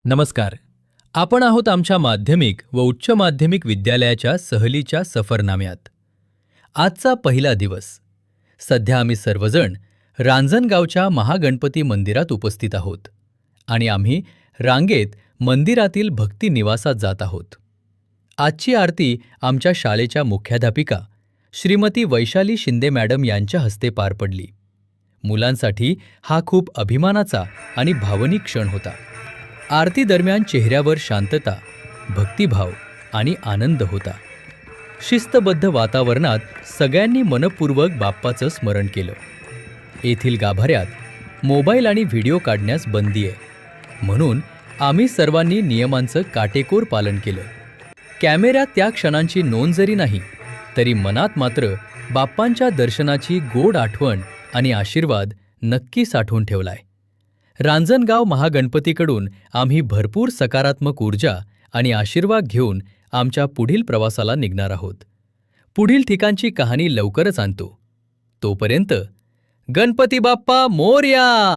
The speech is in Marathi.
नमस्कार. आपण आहोत आमच्या माध्यमिक व उच्च माध्यमिक विद्यालयाच्या सहलीच्या सफरनाम्यात. आजचा पहिला दिवस. सध्या आम्ही सर्वजण रांजणगावच्या महागणपती मंदिरात उपस्थित आहोत आणि आम्ही रांगेत मंदिरातील भक्ती निवासात जात आहोत. आजची आरती आमच्या शाळेच्या मुख्याध्यापिका श्रीमती वैशाली शिंदे मॅडम यांच्या हस्ते पार पडली. मुलांसाठी हा खूप अभिमानाचा आणि भावनिक क्षण होता. आरती दरम्यान चेहऱ्यावर शांतता, भक्तिभाव आणि आनंद होता. शिस्तबद्ध वातावरणात सगळ्यांनी मनपूर्वक बाप्पाचं स्मरण केलं. येथील गाभाऱ्यात मोबाईल आणि व्हिडिओ काढण्यास बंदी आहे, म्हणून आम्ही सर्वांनी नियमांचं काटेकोर पालन केलं. कॅमेऱ्यात त्या क्षणांची नोंद जरी नाही, तरी मनात मात्र बाप्पांच्या दर्शनाची गोड आठवण आणि आशीर्वाद नक्की साठवून ठेवलाय. रांजणगाव महागणपतीकडून आम्ही भरपूर सकारात्मक ऊर्जा आणि आशीर्वाद घेऊन आमच्या पुढील प्रवासाला निघणार आहोत. पुढील ठिकाणची कहाणी लवकरच आणतो. तोपर्यंत गणपती बाप्पा मोरया.